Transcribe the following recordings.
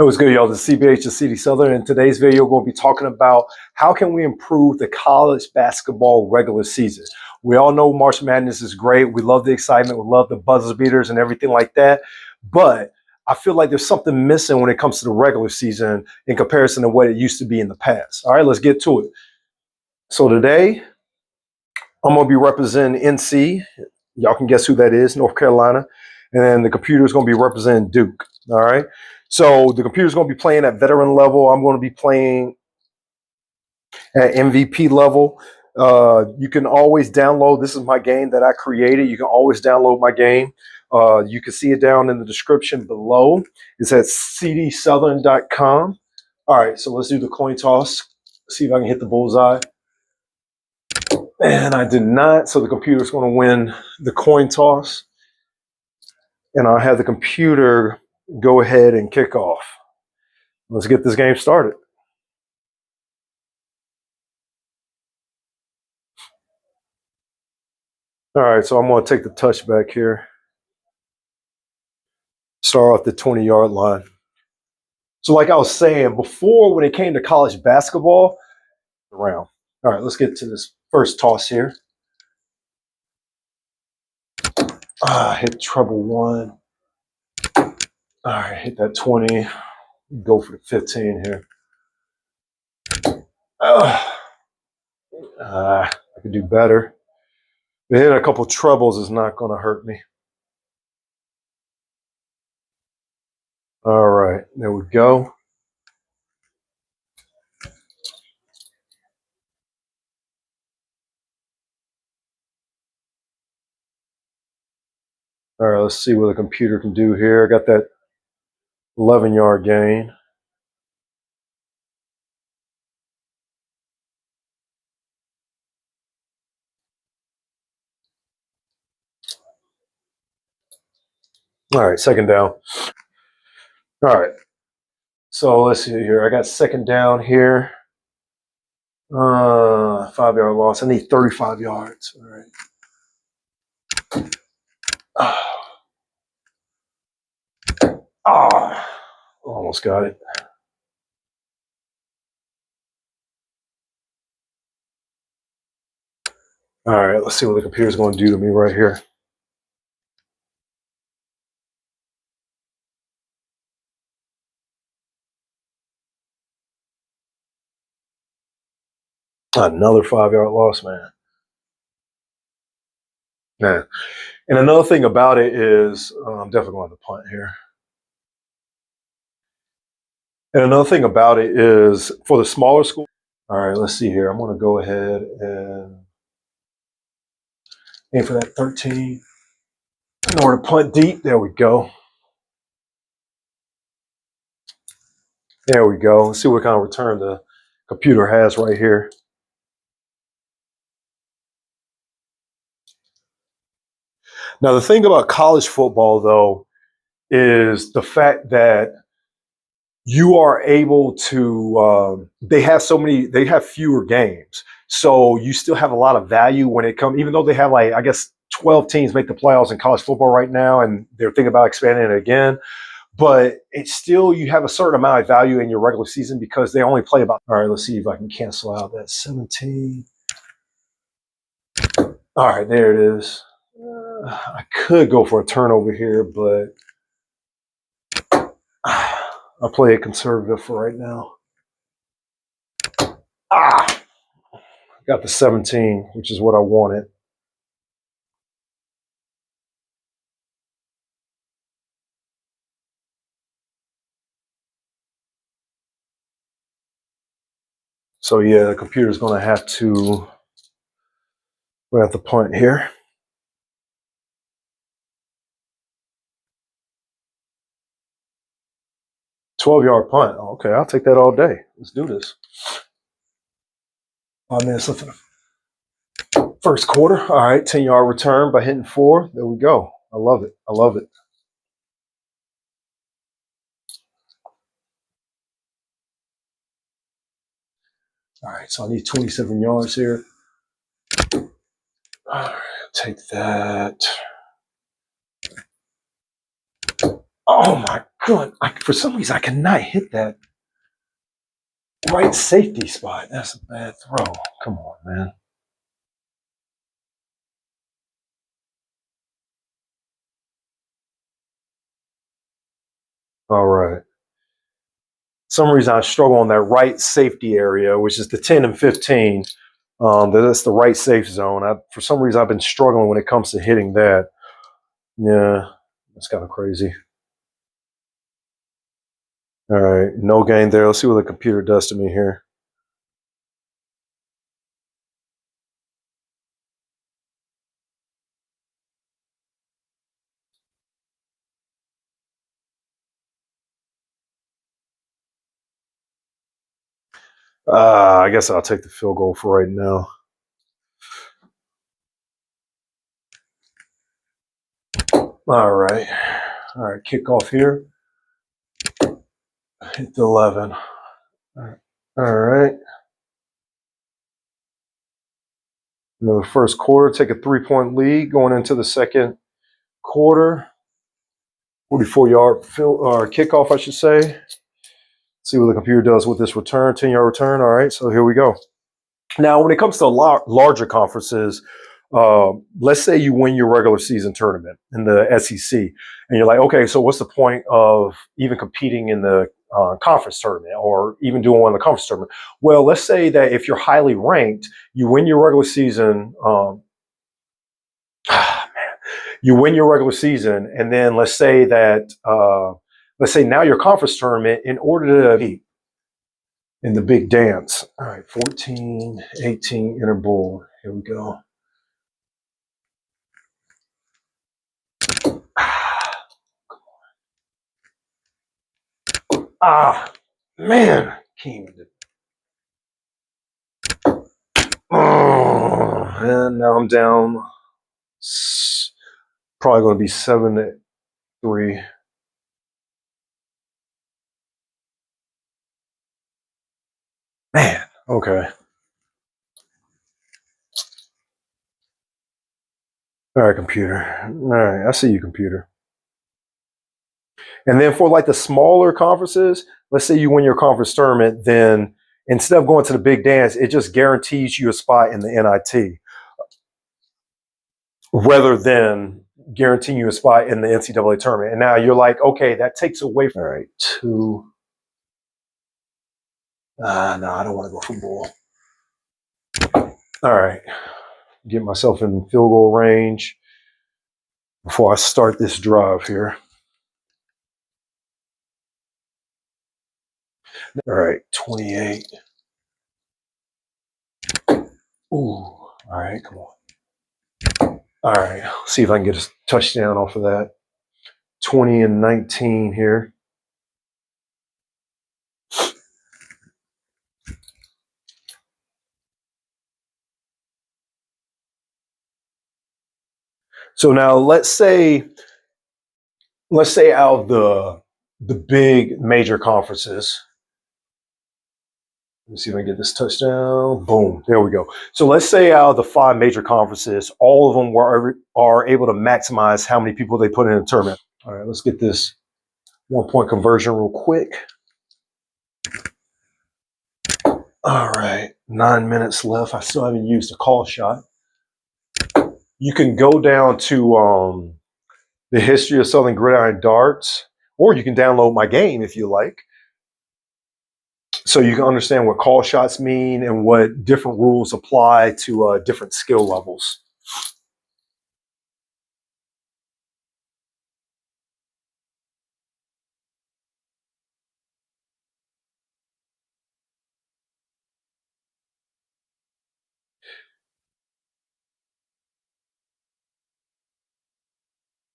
It was good, y'all. The CBH of CD Southern. In today's video, we're going to be talking about how can we improve the college basketball regular season. We all know March Madness is great. We love the excitement. We love the buzzer beaters and everything like that. But I feel like there's something missing when it comes to the regular season in comparison to what it used to be in the past. All right, let's get to it. So today, I'm going to be representing NC. Y'all can guess who that is, North Carolina. And then the computer is going to be representing Duke. All right. So the computer is going to be playing at veteran level. I'm going to be playing at MVP level. You can always download. This is my game that I created. You can always download my game. You can see it down in the description below. It's at cdsouthern.com. All right. So let's do the coin toss. See if I can hit the bullseye. And I did not. So the computer is going to win the coin toss. And I'll have the computer go ahead and kick off. Let's get this game started. All right, so I'm going to take the touchback here. Start off the 20-yard line. So like I was saying before, when it came to college basketball, around. All right, let's get to this first toss here. Hit treble one. All right, hit that 20. Go for the 15 here. I could do better. But hitting a couple trebles is not going to hurt me. All right, there we go. All right, let's see what the computer can do here. I got that 11-yard gain. All right, second down. All right, so let's see here. I got second down here. 5-yard loss. I need 35 yards. All right. Almost got it. All right, let's see what the computer's going to do to me right here. Another 5-yard loss, man. Yeah. And another thing about it is, I'm definitely going to punt here. And another thing about it is, for the smaller school. All right, let's see here. I'm going to go ahead and aim for that 13. In order to punt deep, there we go. There we go. Let's see what kind of return the computer has right here. Now, the thing about college football, though, is the fact that you are able to, they have fewer games. So you still have a lot of value when it comes, even though they have, like, I guess 12 teams make the playoffs in college football right now, and they're thinking about expanding it again. But it's still, you have a certain amount of value in your regular season because they only play about, all right, let's see if I can cancel out that 17. All right, there it is. I could go for a turnover here, but I'll play it conservative for right now. Got the 17, which is what I wanted. So yeah, the computer's going to have to, we have to punt here. $12-yard punt. Oh, okay, I'll take that all day. Let's do this. 5 minutes left in the first quarter. All right, 10-yard return by hitting 4. There we go. I love it. I love it. All right, so I need 27 yards here. All right, take that. Oh my For some reason, I cannot hit that right safety spot. That's a bad throw. Come on, man. All right. Some reason I struggle on that right safety area, which is the 10 and 15. That's the right safe zone. For some reason, I've been struggling when it comes to hitting that. Yeah, that's kind of crazy. All right, no gain there. Let's see what the computer does to me here. I guess I'll take the field goal for right now. All right. All right, kickoff here. Hit the 11. All right. Another first quarter, take a 3-point lead going into the second quarter. 44-yard kickoff, I should say. See what the computer does with this return, 10-yard return. All right, so here we go. Now, when it comes to larger conferences, let's say you win your regular season tournament in the SEC, and you're like, okay, so what's the point of even competing in the conference tournament or even doing one in the conference tournament? Well, let's say that if you're highly ranked, you win your regular season. You win your regular season, and then let's say now your conference tournament, in order to beat in the big dance. All right, 14, 18, interbowl. Here we go. Man. And now I'm down. Probably going to be 7-3. Man, okay. All right, computer. All right, I see you, computer. And then for like the smaller conferences, let's say you win your conference tournament, then instead of going to the big dance, it just guarantees you a spot in the NIT rather than guaranteeing you a spot in the NCAA tournament. And now you're like, okay, that takes away from, all right, 2. No, I don't want to go for ball. All right. Get myself in field goal range before I start this drive here. All right, 28. Ooh, all right, come on. All right, see if I can get a touchdown off of that. 20 and 19 here. So now let's say out of the big major conferences. Let me see if I can get this touchdown. Boom, there we go. So let's say out of the 5 major conferences, all of them are able to maximize how many people they put in a tournament. All right, let's get this 1-point conversion real quick. All right, 9 minutes left. I still haven't used a call shot. You can go down to the history of Southern Gridiron darts, or you can download my game if you like. So you can understand what call shots mean and what different rules apply to different skill levels.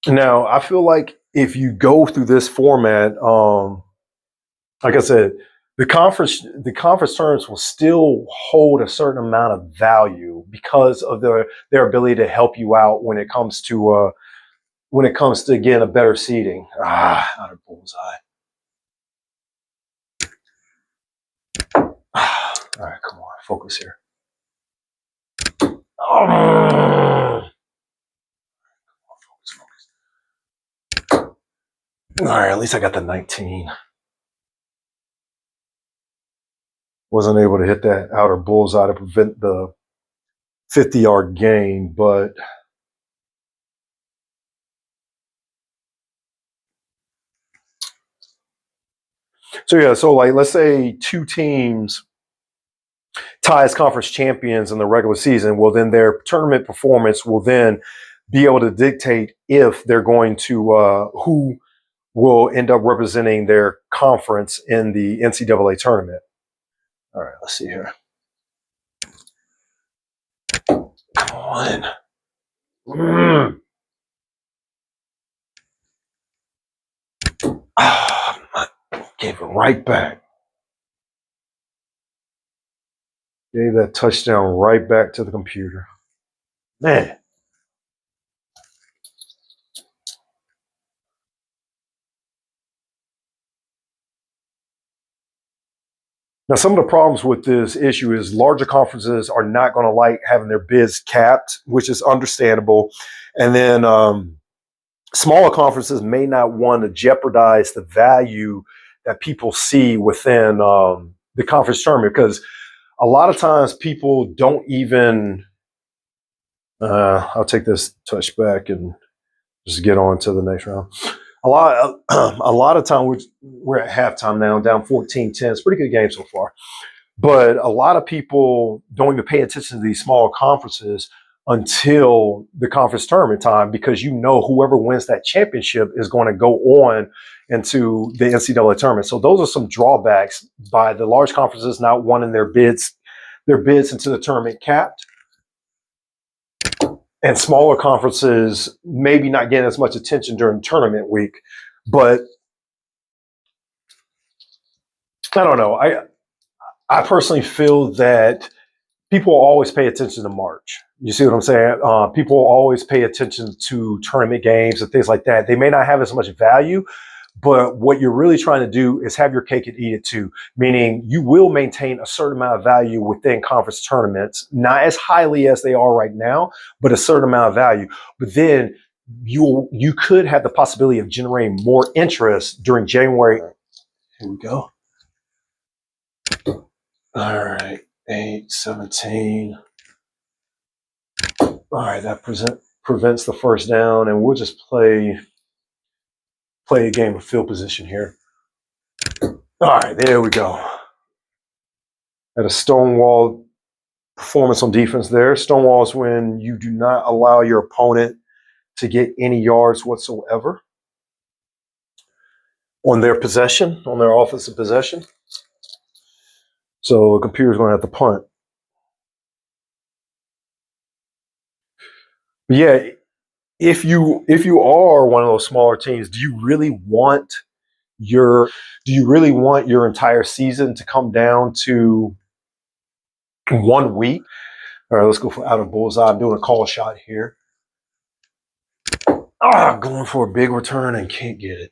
Now, I feel like if you go through this format, like I said, the conference tournaments will still hold a certain amount of value because of their ability to help you out when it comes to again a better seeding. Not a bullseye. All right, come on, focus here. All right, at least I got the 19. Wasn't able to hit that outer bullseye to prevent the 50-yard gain, but so yeah, so like let's say two teams tie as conference champions in the regular season. Well, then their tournament performance will then be able to dictate if they're going to who will end up representing their conference in the NCAA tournament. All right, let's see here. Come on. Gave it right back. Gave that touchdown right back to the computer. Man. Now, some of the problems with this issue is larger conferences are not going to like having their bids capped, which is understandable. And then smaller conferences may not want to jeopardize the value that people see within the conference tournament, because a lot of times people don't even I'll take this touchback and just get on to the next round. A lot of time we're at halftime now, down 14-10. It's a pretty good game so far. But a lot of people don't even pay attention to these smaller conferences until the conference tournament time, because you know whoever wins that championship is going to go on into the NCAA tournament. So those are some drawbacks by the large conferences not wanting their bids into the tournament capped, and smaller conferences maybe not getting as much attention during tournament week. But I don't know. I personally feel that people always pay attention to March. You see what I'm saying? People always pay attention to tournament games and things like that. They may not have as much value, but what you're really trying to do is have your cake and eat it too, meaning you will maintain a certain amount of value within conference tournaments, not as highly as they are right now, but a certain amount of value. But then you could have the possibility of generating more interest during January. Here we go. All right, 8-17. All right, that prevents the first down, and we'll just play a game of field position here. All right, there we go. At a stonewall performance on defense there. Stonewall is when you do not allow your opponent to get any yards whatsoever on their possession, on their offensive possession. So the computer's going to have to punt. But yeah, if you are one of those smaller teams, do you really want your entire season to come down to 1 week? All right, let's go for out of bullseye. I'm doing a call shot here. Going for a big return and can't get it.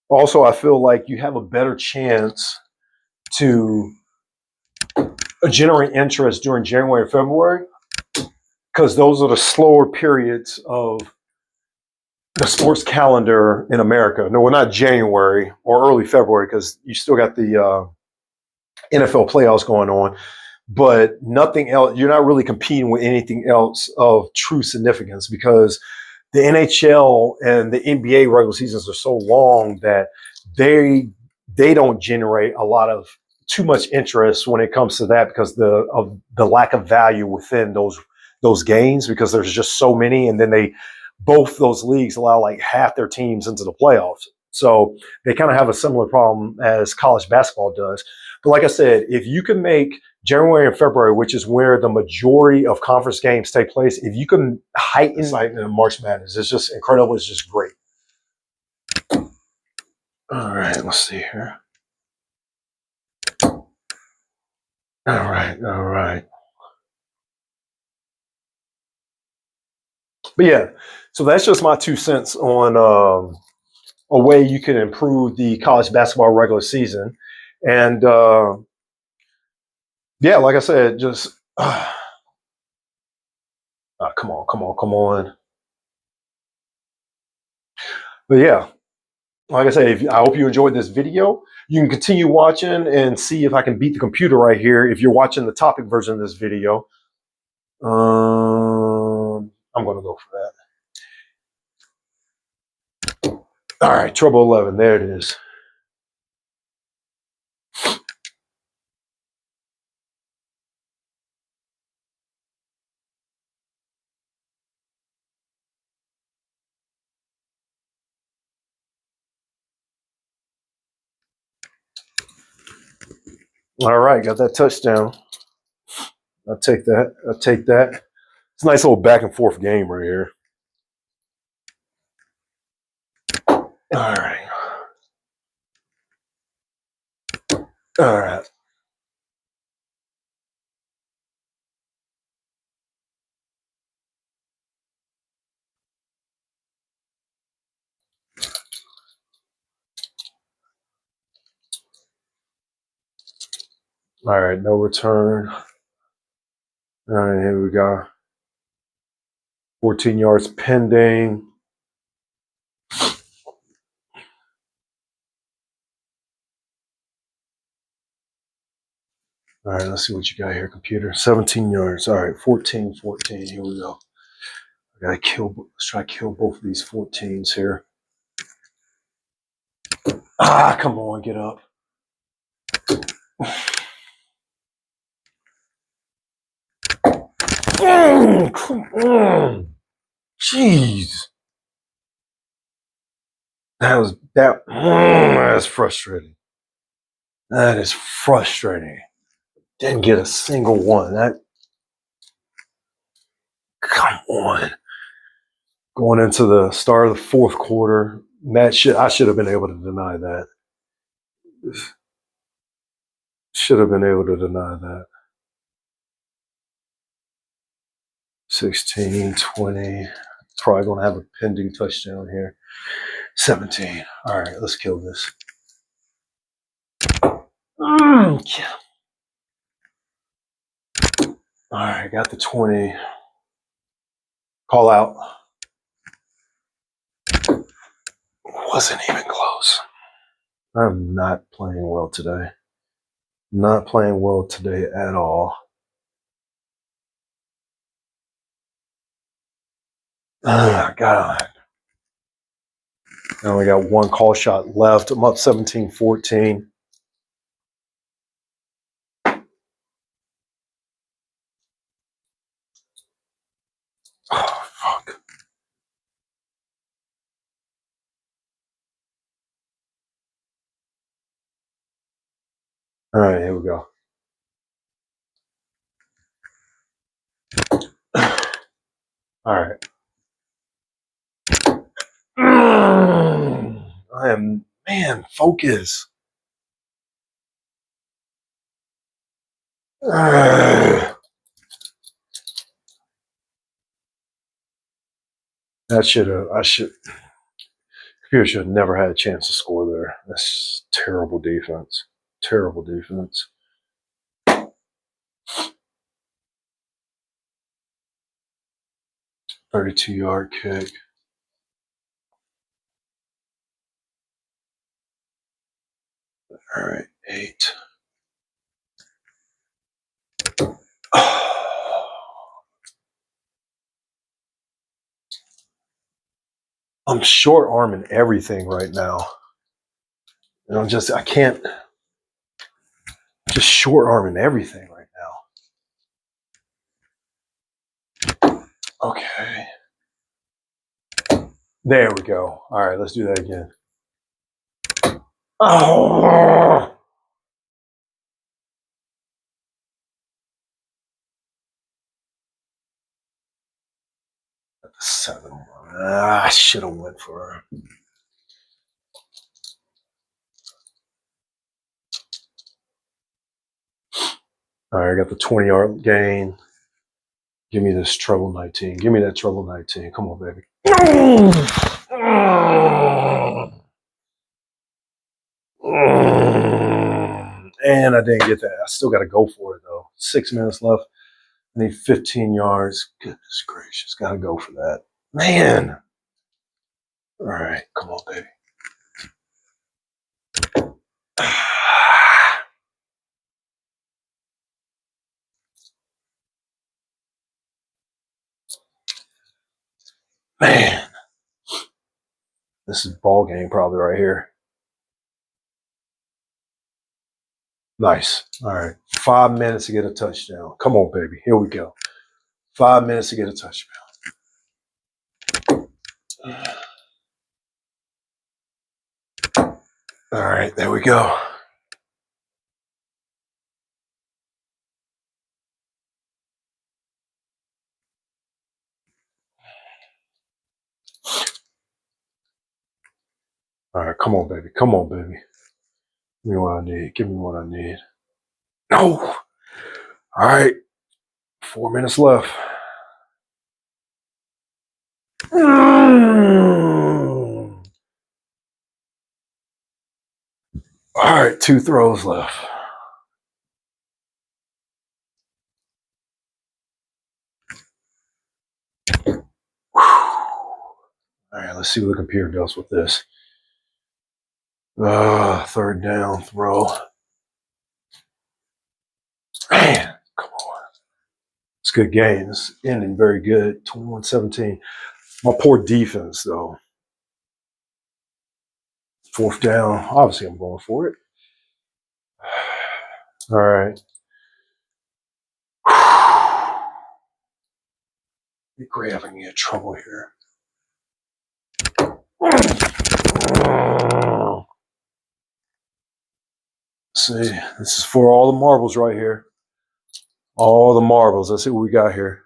Also, I feel like you have a better chance to generate interest during January and February, because those are the slower periods of the sports calendar in America. No, we're not January or early February, because you still got the NFL playoffs going on, but nothing else. You're not really competing with anything else of true significance, because the NHL and the NBA regular seasons are so long that they don't generate a lot of too much interest when it comes to that, because of the lack of value within those games, because there's just so many, and then both those leagues allow like half their teams into the playoffs. So they kind of have a similar problem as college basketball does. But like I said, if you can make January and February, which is where the majority of conference games take place, if you can heighten excitement in March Madness, it's just incredible. It's just great. All right, let's see here. All right. But yeah, so that's just my 2 cents on a way you can improve the college basketball regular season. And yeah, like I said, just come on. But yeah, like I say, I hope you enjoyed this video. You can continue watching and see if I can beat the computer right here. If you're watching the topic version of this video, I'm going to go for that. All right, treble 11. There it is. All right, got that touchdown. I'll take that. I'll take that. It's a nice little back and forth game right here. All right. All right. All right, no return. All right, here we go. 14 yards pending. All right, let's see what you got here, computer. 17 yards. All right, 14. Here we go. I gotta kill. Let's try to kill both of these 14s here. Ah, come on, get up. Come on. Jeez. That's frustrating. That is frustrating. Didn't get a single one. Come on. Going into the start of the fourth quarter, I should have been able to deny that. Should have been able to deny that. 16, 20. Probably going to have a pending touchdown here. 17. All right, let's kill this. All right, got the 20. Call out. Wasn't even close. I'm not playing well today. Not playing well today at all. Oh, God. I only got one call shot left. I'm up 17-14. Oh, fuck. All right, here we go. All right. I am, man, focus. I should have never had a chance to score there. That's terrible defense. Terrible defense. 32-yard kick. All right, 8. I'm short arming everything right now. And I can't, just short arming everything right now. Okay. There we go. All right, let's do that again. Oh. 7. I should have went for her. All right, I got the 20-yard gain. Give me this treble 19. Give me that treble 19. Come on, baby. And I didn't get that. I still got to go for it, though. 6 minutes left. I need 15 yards. Goodness gracious. Got to go for that. Man. All right. Come on, baby. Man. This is ball game probably right here. Nice. All right. 5 minutes to get a touchdown. Come on, baby. Here we go. 5 minutes to get a touchdown. All right. There we go. All right. Come on, baby. Come on, baby. Give me what I need. Give me what I need. No. All right. 4 minutes left. All right. 2 throws left. All right. Let's see what the computer does with this. Third down throw. Man, come on. It's a good game. It's ending very good. 21-17. My poor defense, though. 4th down. Obviously, I'm going for it. All right. Be great if I can get in trouble here. See, this is for all the marbles right here. All the marbles. Let's see what we got here.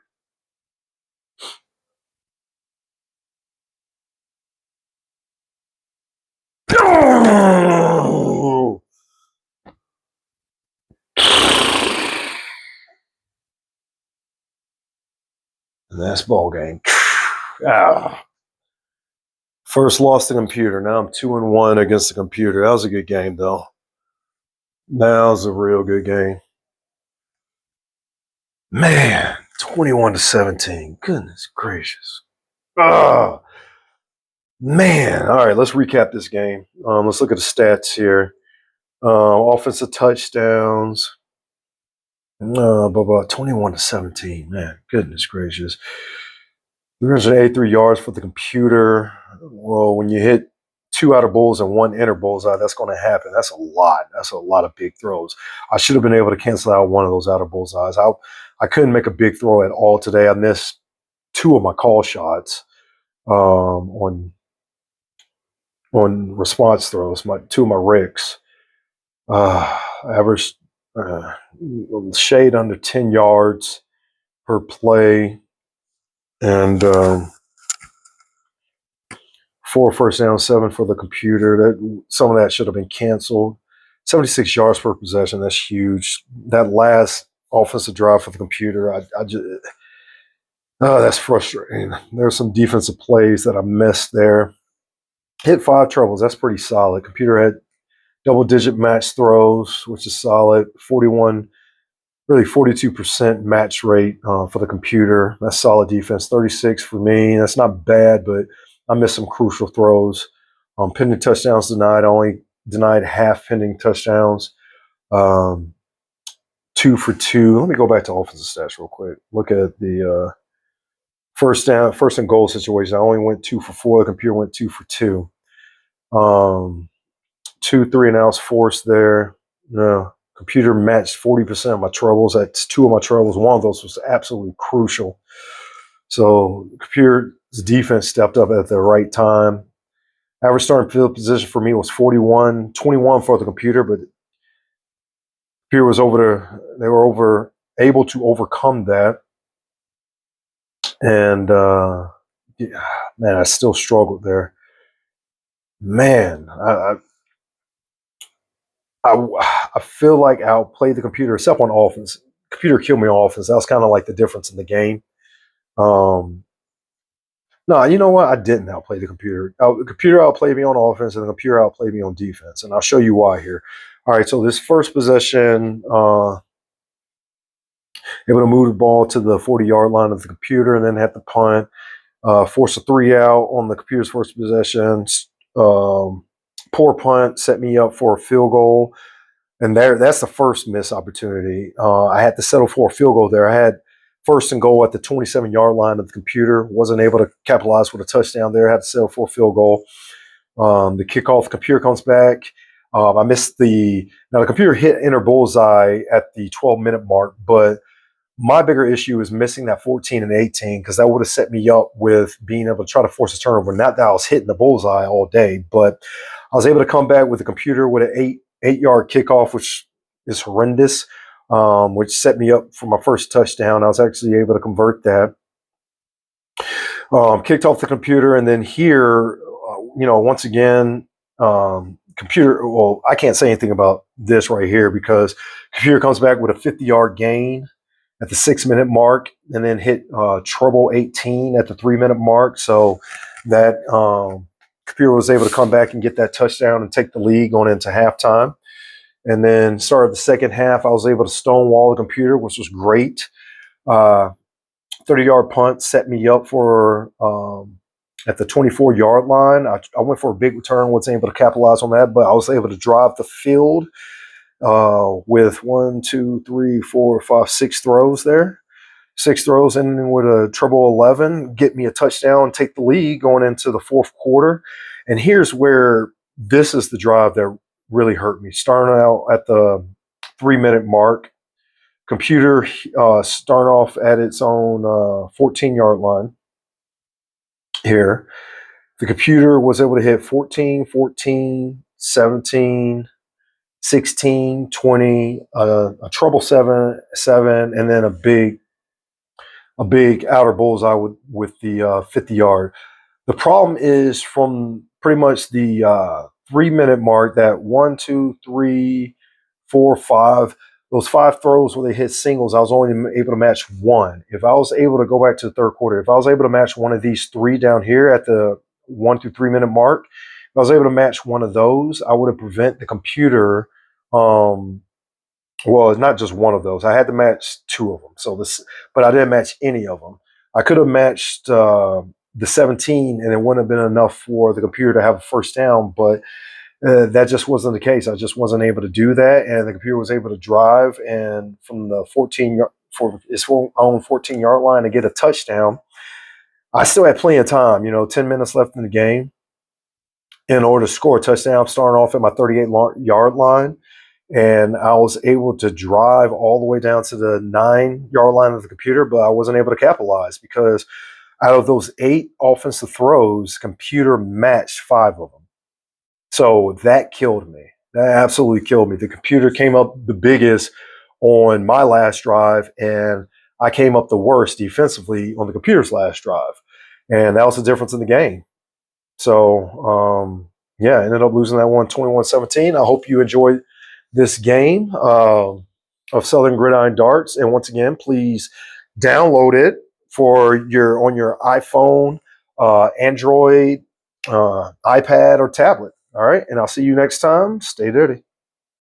And that's ball game. First loss to computer. Now I'm 2-1 against the computer. That was a good game, though. That was a real good game. Man, 21-17. Goodness gracious. Oh, man. All right, let's recap this game. Let's look at the stats here. Offensive touchdowns. 21-17. Man, goodness gracious. 383 yards for the computer. Well, when you hit 2 outer bowls and 1 inner bullseye, that's going to happen. That's a lot. That's a lot of big throws. I should have been able to cancel out one of those outer bullseyes. I couldn't make a big throw at all today. I missed 2 of my call shots on response throws. 2 of my ricks. Average shade under 10 yards per play. And 4 first down, 7 for the computer. That some of that should have been canceled. 76 yards per possession. That's huge. That last offensive drive for the computer, I just that's frustrating. There's some defensive plays that I missed there. Hit 5 troubles. That's pretty solid. Computer had double-digit match throws, which is solid. 42% match rate for the computer. That's solid defense. 36 for me. That's not bad, but I missed some crucial throws. Pending touchdowns denied. Only denied half pending touchdowns. 2 for 2. Let me go back to offensive stats real quick. Look at the first and goal situation. I only went 2 for 4. The computer went 2 for 2. 2 3 and outs forced there. No. Computer matched 40% of my troubles. That's 2 of my troubles. One of those was absolutely crucial. So computer's defense stepped up at the right time. Average starting field position for me was 41, 21 for the computer, but computer was they were able to overcome that. And yeah, man, I still struggled there. Man, I feel like I outplayed the computer, except on offense. Computer killed me on offense. That was kind of like the difference in the game. No, you know what? I didn't outplay the computer. The computer outplayed me on offense, and the computer outplayed me on defense. And I'll show you why here. All right, so this first possession, able to move the ball to the 40-yard line of the computer and then have to punt, force a 3 out on the computer's first possession. Poor punt set me up for a field goal. And that's the first missed opportunity. I had to settle for a field goal there. I had first and goal at the 27-yard line of the computer. Wasn't able to capitalize with a touchdown there. I had to settle for a field goal. The kickoff, computer comes back. I missed the computer hit inner bullseye at the 12-minute mark, but my bigger issue is missing that 14 and 18 because that would have set me up with being able to try to force a turnover. Not that I was hitting the bullseye all day, but I was able to come back with the computer with an eight-yard kickoff, which is horrendous, which set me up for my first touchdown. I was actually able to convert that. Kicked off the computer, and then here, once again, computer. Well, I can't say anything about this right here because computer comes back with a 50-yard gain at the 6-minute mark, and then hit treble 18 at the 3-minute mark. So that computer was able to come back and get that touchdown and take the lead going into halftime. And then started the second half, I was able to stonewall the computer, which was great. 30-yard punt set me up for at the 24-yard line. I went for a big return, wasn't able to capitalize on that, but I was able to drive the field with 1, 2, 3, 4, 5, 6 throws there. 6 throws, and then with a treble 11, get me a touchdown, take the lead going into the fourth quarter. And here's where this is the drive that really hurt me. Starting out at the 3-minute mark, computer starting off at its own 14-yard line here. The computer was able to hit 14, 14, 17, 16, 20, a treble 7, and then a big outer bullseye with the 50-yard. The problem is from pretty much the 3-minute mark, that 1, 2, 3, 4, 5, those 5 throws where they hit singles, I was only able to match 1. If I was able to go back to the third quarter, if I was able to match one of these 3 down here at the 1 through 3-minute mark, if I was able to match one of those, I would have prevented the computer. Well, it's not just one of those. I had to match 2 of them. But I didn't match any of them. I could have matched the 17, and it wouldn't have been enough for the computer to have a first down. But that just wasn't the case. I just wasn't able to do that, and the computer was able to drive and from the 14 for its own 14-yard line to get a touchdown. I still had plenty of time. 10 minutes left in the game in order to score a touchdown. Starting off at my 38-yard line. And I was able to drive all the way down to the 9-yard line of the computer, but I wasn't able to capitalize because out of those 8 offensive throws, computer matched 5 of them. So that killed me. That absolutely killed me. The computer came up the biggest on my last drive, and I came up the worst defensively on the computer's last drive. And that was the difference in the game. So, I ended up losing that one 21-17. I hope you enjoyed this game of Southern Gridiron Darts. And once again, please download it on your iPhone, Android, iPad, or tablet. All right. And I'll see you next time. Stay dirty.